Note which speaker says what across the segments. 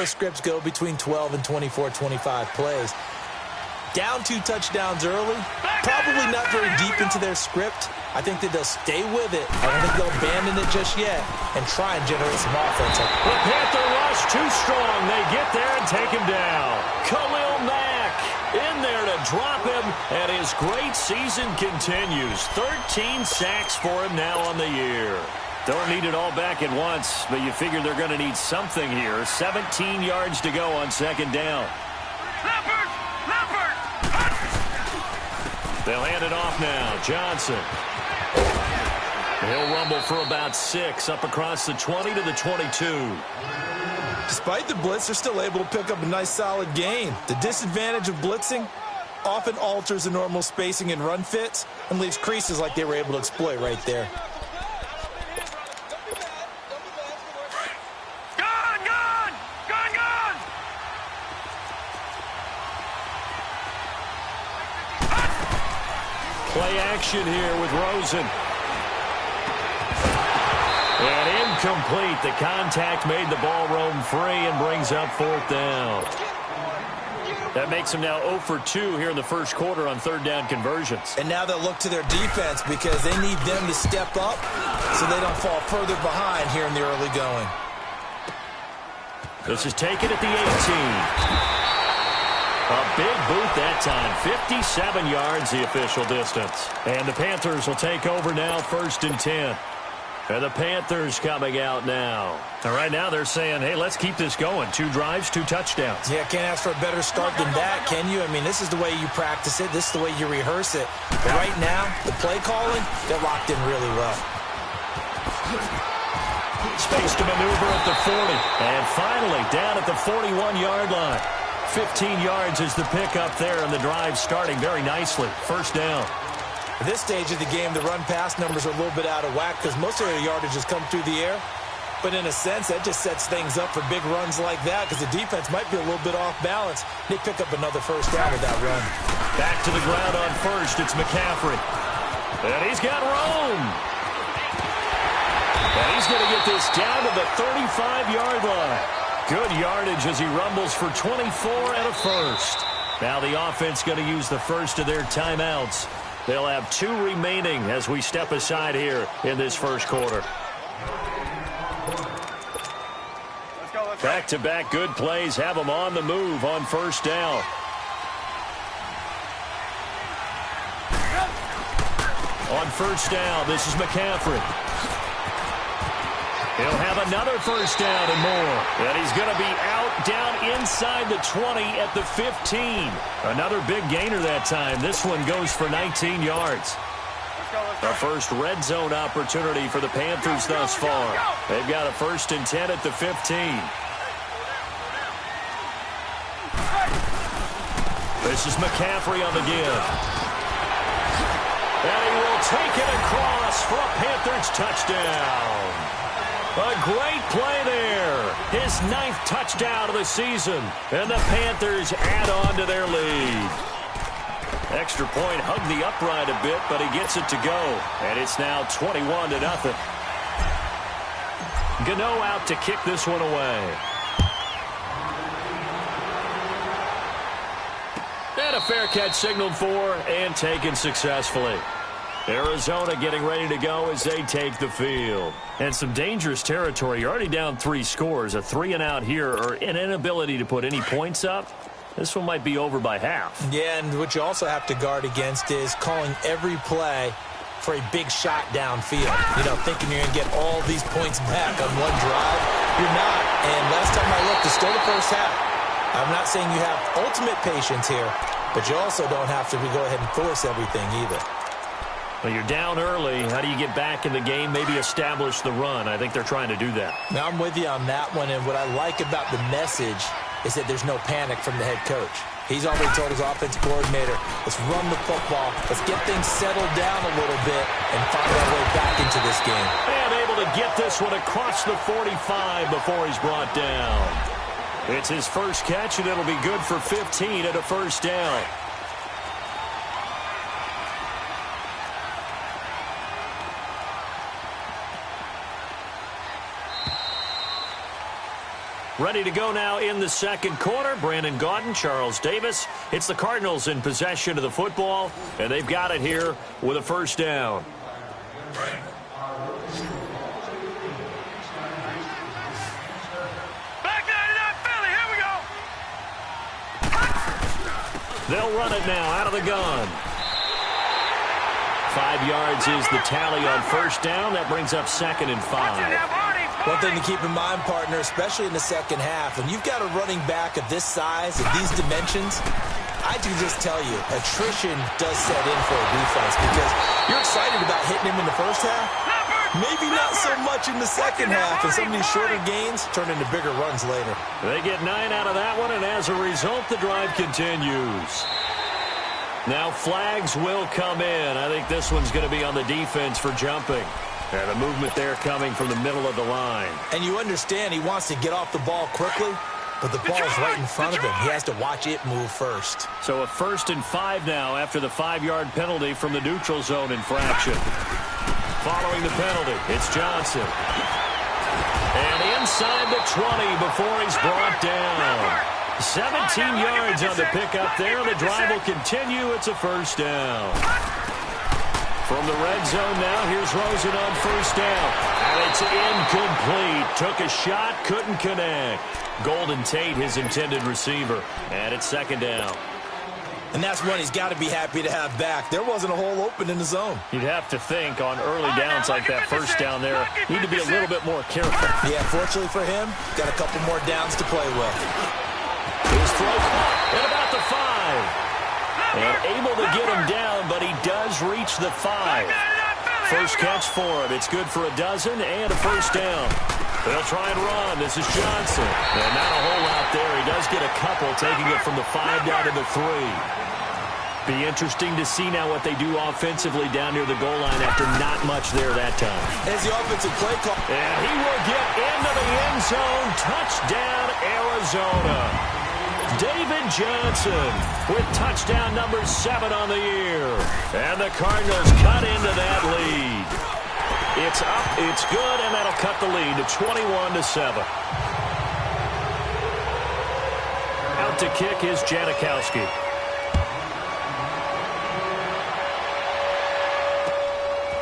Speaker 1: of scripts go between 12 and 24, 25 plays. Down 2 touchdowns early, probably not very deep into their script. I think that they'll stay with it. I don't think they'll abandon it just yet and try and generate some offense.
Speaker 2: The Panther rush too strong. They get there and take him down. Khalil Mack in there to drop him, and his great season continues. 13 sacks for him now on the year. Don't need it all back at once, but you figure they're going to need something here. 17 yards to go on second down. They'll hand it off now. Johnson. He'll rumble for about 6 up across the 20 to the 22.
Speaker 1: Despite the blitz, they're still able to pick up a nice solid gain. The disadvantage of blitzing often alters the normal spacing and run fits and leaves creases like they were able to exploit right there.
Speaker 2: Play action here with Rosen. And incomplete. The contact made the ball roam free and brings up 4th down. That makes them now 0 for 2 here in the first quarter on 3rd down conversions.
Speaker 1: And now they'll look to their defense because they need them to step up so they don't fall further behind here in the early going.
Speaker 2: This is taken at the 18. A big boot that time. 57 yards the official distance. And the Panthers will take over now, 1st and 10. And the Panthers coming out now. And right now they're saying, hey, let's keep this going. 2 drives, 2 touchdowns.
Speaker 1: Yeah, can't ask for a better start than that, can you? I mean, this is the way you practice it. This is the way you rehearse it. But right now, the play calling, they're locked in really well.
Speaker 2: Space to maneuver at the 40. And finally, down at the 41-yard line. 15 yards is the pickup there, and the drive starting very nicely. 1st down.
Speaker 1: At this stage of the game, the run-pass numbers are a little bit out of whack because most of their yardage has come through the air. But in a sense, that just sets things up for big runs like that because the defense might be a little bit off balance. They pick up another 1st down with that run.
Speaker 2: Back to the ground on 1st. It's McCaffrey. And he's got room. And he's going to get this down to the 35-yard line. Good yardage as he rumbles for 24 and a 1st. Now the offense going to use the first of their timeouts. They'll have 2 remaining as we step aside here in this first quarter. Back-to-back good plays have them on the move on 1st down. On 1st down, this is McCaffrey. He'll have another 1st down and more. And he's going to be out down inside the 20 at the 15. Another big gainer that time. This one goes for 19 yards. The first red zone opportunity for the Panthers thus far. They've got a 1st and 10 at the 15. This is McCaffrey on the give. And he will take it across for a Panthers touchdown. A great play there. His 9th touchdown of the season. And the Panthers add on to their lead. Extra point hugged the upright a bit, but he gets it to go. And it's now 21-0. Gano out to kick this one away. And a fair catch signaled for and taken successfully. Arizona getting ready to go as they take the field. And some dangerous territory. You're already down 3 scores. A 3-and-out here or an inability to put any points up. This one might be over by half.
Speaker 1: Yeah, and what you also have to guard against is calling every play for a big shot downfield. You know, thinking you're going to get all these points back on one drive. You're not. And last time I looked, it's still the first half. I'm not saying you have ultimate patience here, but you also don't have to go ahead and force everything either.
Speaker 2: Well, you're down early. How do you get back in the game? Maybe establish the run. I think they're trying to do that.
Speaker 1: Now, I'm with you on that one, and what I like about the message is that there's no panic from the head coach. He's already told his offensive coordinator, let's run the football, let's get things settled down a little bit and find our way back into this game.
Speaker 2: And able to get this one across the 45 before he's brought down. It's his first catch, and it'll be good for 15 at a 1st down. Ready to go now in the second quarter. Brandon Gaudin, Charles Davis. It's the Cardinals in possession of the football, and they've got it here with a first down. They'll run it now out of the gun. 5 yards is the tally on first down. That brings up 2nd and 5.
Speaker 1: One thing to keep in mind, partner, especially in the second half, when you've got a running back of this size, of these dimensions, I can just tell you, attrition does set in for a defense because you're excited about hitting him in the first half. Maybe not so much in the second half, and some of these shorter gains turn into bigger runs later.
Speaker 2: They get 9 out of that one, and as a result, the drive continues. Now flags will come in. I think this one's going to be on the defense for jumping. And a movement there coming from the middle of the line.
Speaker 1: And you understand he wants to get off the ball quickly, but the ball's right in front of him. He has to watch it move first.
Speaker 2: So a 1st and 5 now after the 5-yard penalty from the neutral zone infraction. Following the penalty, it's Johnson. And inside the 20 before he's brought down. 17 yards on the pickup there. The drive will continue. It's a first down. From the red zone now, here's Rosen on first down. And it's incomplete. Took a shot, couldn't connect. Golden Tate, his intended receiver. And it's 2nd down.
Speaker 1: And that's one he's got to be happy to have back. There wasn't a hole open in the zone.
Speaker 2: You'd have to think on early downs like that first down there, need to be a little bit more careful.
Speaker 1: Yeah, fortunately for him, got a couple more downs to play with.
Speaker 2: His throw at about the 5. And able to get him down, but he does reach the 5. First catch for him. It's good for a dozen and a first down. They'll try and run. This is Johnson. And not a whole lot there. He does get a couple, taking it from the 5 down to the 3. Be interesting to see now what they do offensively down near the goal line after not much there that time.
Speaker 1: As the offensive play call.
Speaker 2: And he will get into the end zone. Touchdown, Arizona. David Johnson with touchdown number 7 on the year. And the Cardinals cut into that lead. It's up, it's good, and that'll cut the lead to 21-7. Out to kick is Janikowski.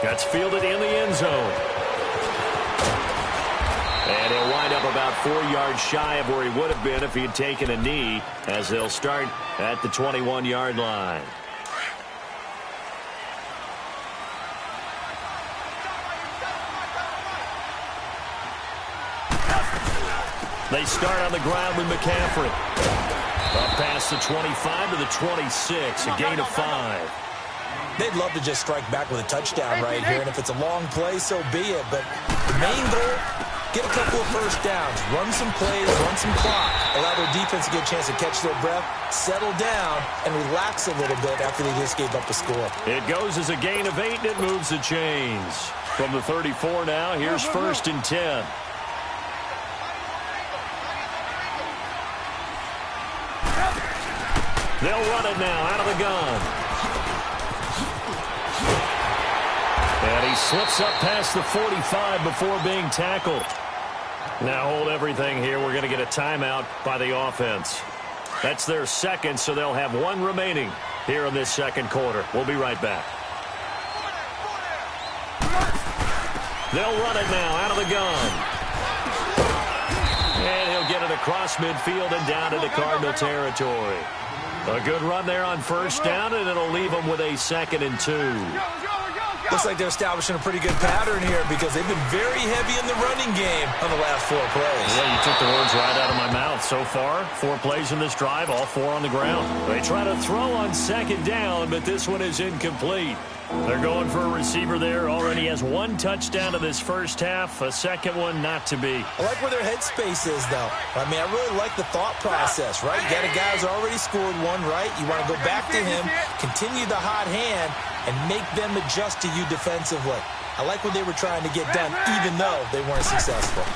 Speaker 2: That's fielded in the end zone. And he'll wind up about 4 yards shy of where he would have been if he had taken a knee, as they'll start at the 21-yard line. They start on the ground with McCaffrey. Up past the 25 to the 26, a gain of 5.
Speaker 1: They'd love to just strike back with a touchdown right here, and if it's a long play, so be it. But the main goal, get a couple of first downs, run some plays, run some clock, allow their defense to get a chance to catch their breath, settle down, and relax a little bit after they just gave up a score.
Speaker 2: It goes as a gain of 8, and it moves the chains. From the 34 now, here's 1st and 10. They'll run it now out of the gun. And he slips up past the 45 before being tackled. Now hold everything here. We're going to get a timeout by the offense. That's their 2nd, so they'll have 1 remaining here in this second quarter. We'll be right back. They'll run it now out of the gun. And he'll get it across midfield and down into Cardinal territory. A good run there on first down, and it'll leave them with a 2nd and 2.
Speaker 1: Looks like they're establishing a pretty good pattern here because they've been very heavy in the running game on the last 4 plays.
Speaker 2: Yeah, you took the words right out of my mouth. So far, 4 plays in this drive, all 4 on the ground. They try to throw on 2nd down, but this one is incomplete. They're going for a receiver there. Already has 1 touchdown in this first half. A 2nd one not to be.
Speaker 1: I like where their headspace is, though. I mean, I really like the thought process, right? You got a guy who's already scored 1, right? You want to go back to him, continue the hot hand, and make them adjust to you defensively. I like what they were trying to get done, even though they weren't successful.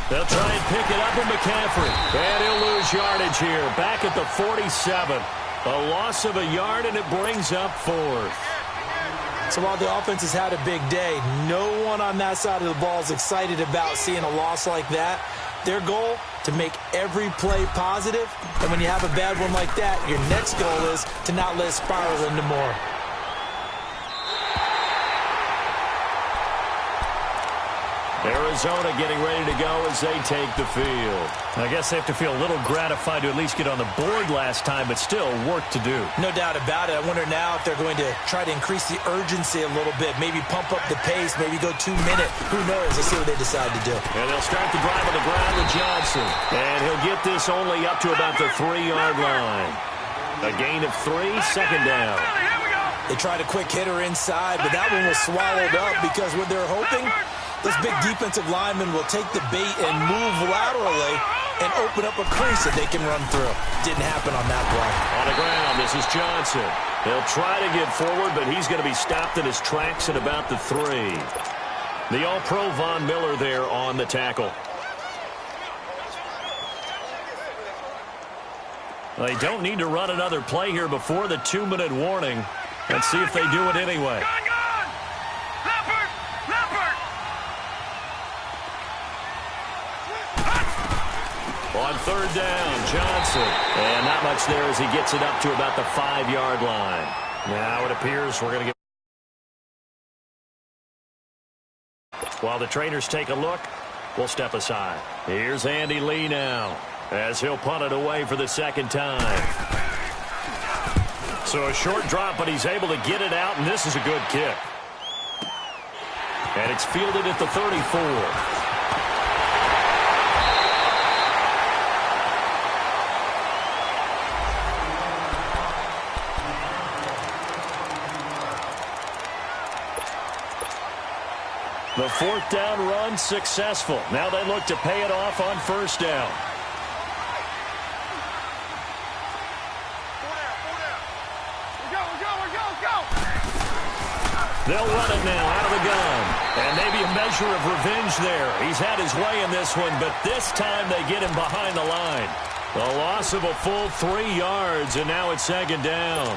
Speaker 2: They'll try and pick it up with McCaffrey. And he'll lose yardage here. Back at the 47. A loss of a yard, and it brings up 4th.
Speaker 1: So while the offense has had a big day, no one on that side of the ball is excited about seeing a loss like that. Their goal, to make every play positive, and when you have a bad one like that, your next goal is to not let it spiral into more.
Speaker 2: Arizona getting ready to go as they take the field.
Speaker 3: I guess they have to feel a little gratified to at least get on the board last time, but still work to do.
Speaker 1: No doubt about it. I wonder now if they're going to try to increase the urgency a little bit, maybe pump up the pace, maybe go 2 minute. Who knows? Let's see what they decide to do.
Speaker 2: And they'll start the drive on the ground with Johnson. And he'll get this only up to about the 3-yard line. A gain of 3, second down.
Speaker 1: They tried a quick hitter inside, but that one was swallowed up because what they're hoping, this big defensive lineman will take the bait and move laterally and open up a crease that they can run through. Didn't happen on that play.
Speaker 2: On the ground, this is Johnson. They'll try to get forward, but he's going to be stopped in his tracks at about the 3. The All-Pro Von Miller there on the tackle.
Speaker 3: They don't need to run another play here before the 2-minute warning. Let's see if they do it anyway.
Speaker 2: On third down, Johnson. And not much there as he gets it up to about the 5-yard line. Now it appears we're going to get... While the trainers take a look, we'll step aside. Here's Andy Lee now as he'll punt it away for the second time. So a short drop, but he's able to get it out, and this is a good kick. And it's fielded at the 34. The fourth down run successful. Now they look to pay it off on first down. They'll run it now out of the gun. And maybe a measure of revenge there. He's had his way in this one, but this time they get him behind the line. A loss of a full 3 yards, and now it's second down.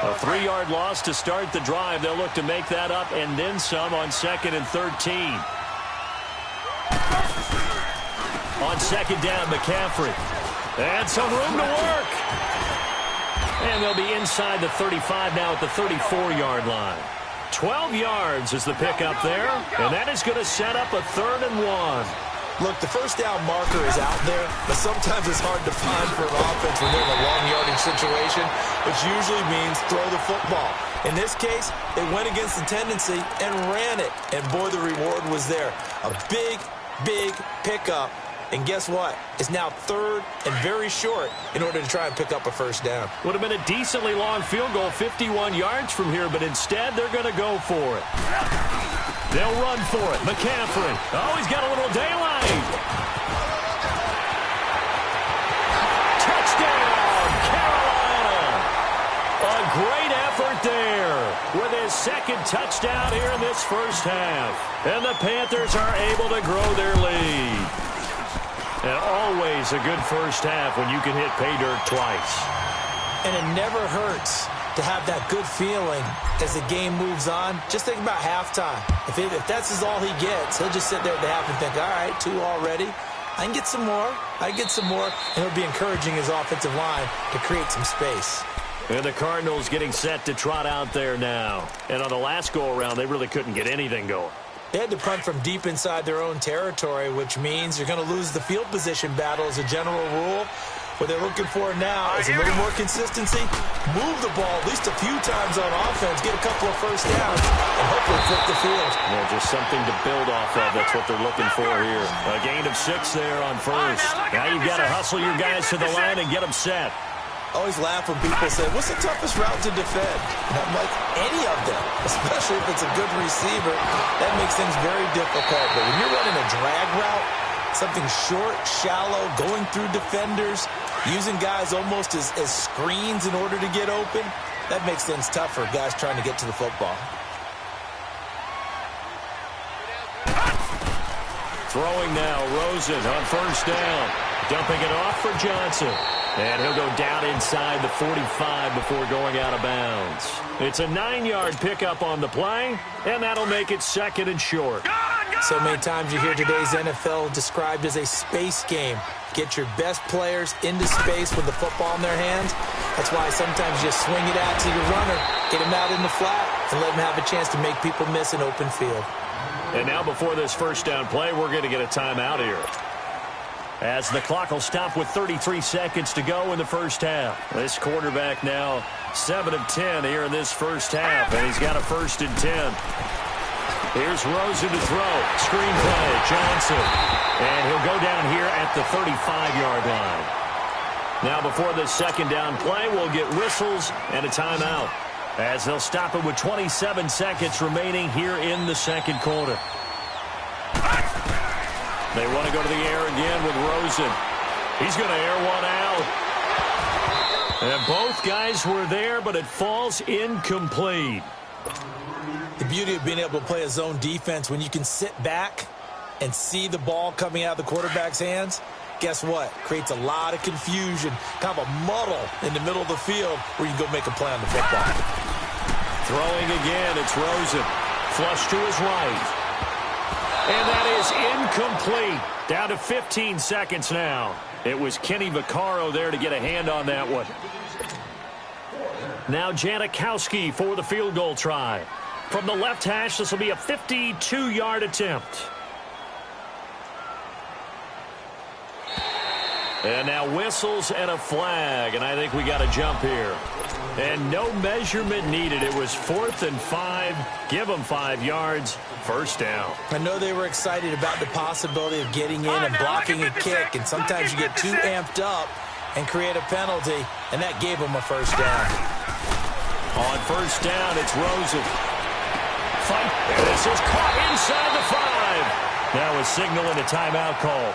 Speaker 2: A 3-yard loss to start the drive. They'll look to make that up and then some on 2nd and 13. On second down, McCaffrey. And some room to work. And they'll be inside the 35 now at the 34-yard line. 12 yards is the pickup there, and that is going to set up a 3rd and 1.
Speaker 1: Look, the first down marker is out there, but sometimes it's hard to find for an offense when they're in a long yardage situation, which usually means throw the football. In this case, they went against the tendency and ran it, and boy, the reward was there. A big, big pickup, and guess what? It's now 3rd and very short in order to try and pick up a first down.
Speaker 2: Would have been a decently long field goal, 51 yards from here, but instead they're going to go for it. They'll run for it. McCaffrey. Oh, he's got a little daylight. Touchdown, Carolina. A great effort there with his second touchdown here in this first half. And the Panthers are able to grow their lead. And always a good first half when you can hit pay dirt twice.
Speaker 1: And it never hurts to have that good feeling as the game moves on. Just think about halftime. If that's all he gets, he'll just sit there at the half and think, all right, 2 already. I can get some more. I can get some more. And he'll be encouraging his offensive line to create some space.
Speaker 2: And the Cardinals getting set to trot out there now. And on the last go-around, they really couldn't get anything going.
Speaker 1: They had to punt from deep inside their own territory, which means you're going to lose the field position battle as a general rule. What they're looking for now is a little more consistency, move the ball at least a few times on offense, get a couple of first downs, and hopefully flip the field.
Speaker 2: Yeah, just something to build off of. That's what they're looking for here. A gain of 6 there on first. Now you've got to hustle your guys to the line and get them set.
Speaker 1: I always laugh when people say, what's the toughest route to defend? And I'm like, any of them, especially if it's a good receiver. That makes things very difficult. But when you're running a drag route, something short, shallow, going through defenders, using guys almost as screens in order to get open, that makes things tough for guys trying to get to the football.
Speaker 2: Throwing now, Rosen on first down. Dumping it off for Johnson. And he'll go down inside the 45 before going out of bounds. It's a 9-yard pickup on the play, and that'll make it 2nd and short.
Speaker 4: Go!
Speaker 1: So many times you hear today's NFL described as a space game. Get your best players into space with the football in their hands. That's why sometimes you just swing it out to your runner, get him out in the flat, and let him have a chance to make people miss an open field.
Speaker 3: And now before this first down play, we're going to get a timeout here, as the clock will stop with 33 seconds to go in the first half. This quarterback now 7 of 10 here in this first half, and he's got a 1st and 10. Here's Rosen to throw. Screen play, Johnson. And he'll go down here at the 35-yard line. Now before this second down play, we'll get whistles and a timeout, as they'll stop it with 27 seconds remaining here in the second quarter. They want to go to the air again with Rosen. He's going to air one out. And both guys were there, but it falls incomplete.
Speaker 1: The beauty of being able to play a zone defense, when you can sit back and see the ball coming out of the quarterback's hands, guess what? Creates a lot of confusion, kind of a muddle in the middle of the field where you can go make a play on the football.
Speaker 3: Throwing again, it's Rosen. Flush to his right. And that is incomplete. Down to 15 seconds now. It was Kenny Vaccaro there to get a hand on that one. Now Janikowski for the field goal try. From the left hash, this will be a 52-yard attempt. And now whistles and a flag, and I think we got a jump here. And no measurement needed. It was 4th and 5. Give them 5 yards. First down.
Speaker 1: I know they were excited about the possibility of getting in and blocking a kick, and sometimes you get too amped up and create a penalty, and that gave them a first down.
Speaker 3: On first down, it's Rosen. Fight. This is caught inside the 5. Now a signal and a timeout call,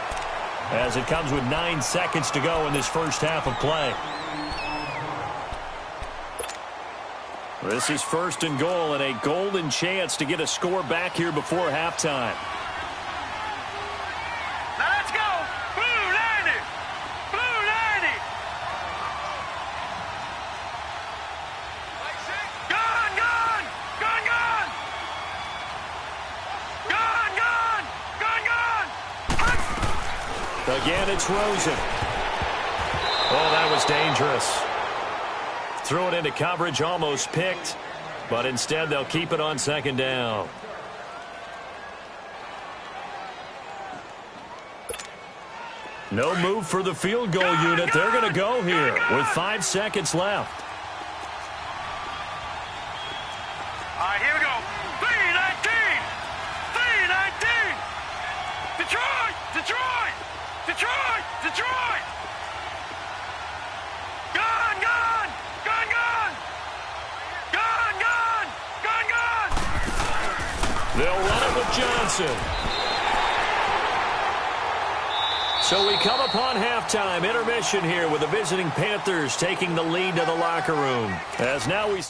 Speaker 3: as it comes with 9 seconds to go in this first half of play. This is 1st and goal, and a golden chance to get a score back here before halftime.
Speaker 4: Now let's go! Blue 90! Blue 90! Gone, gone! Gone, gone! Gone, gone! Gone, gone!
Speaker 3: Again, it's Rosen. Oh, that was dangerous. Threw it into coverage, almost picked, but instead they'll keep it on second down. No move for the field goal unit. They're going to go here with 5 seconds left.
Speaker 4: All right, here we go. 3-19! 3-19! Detroit! Detroit! Detroit! Detroit! Gone, gone! Gone, gone! Gone, gone! Gone, gone!
Speaker 3: They'll run it with Johnson. So we come upon halftime intermission here with the visiting Panthers taking the lead to the locker room. As now we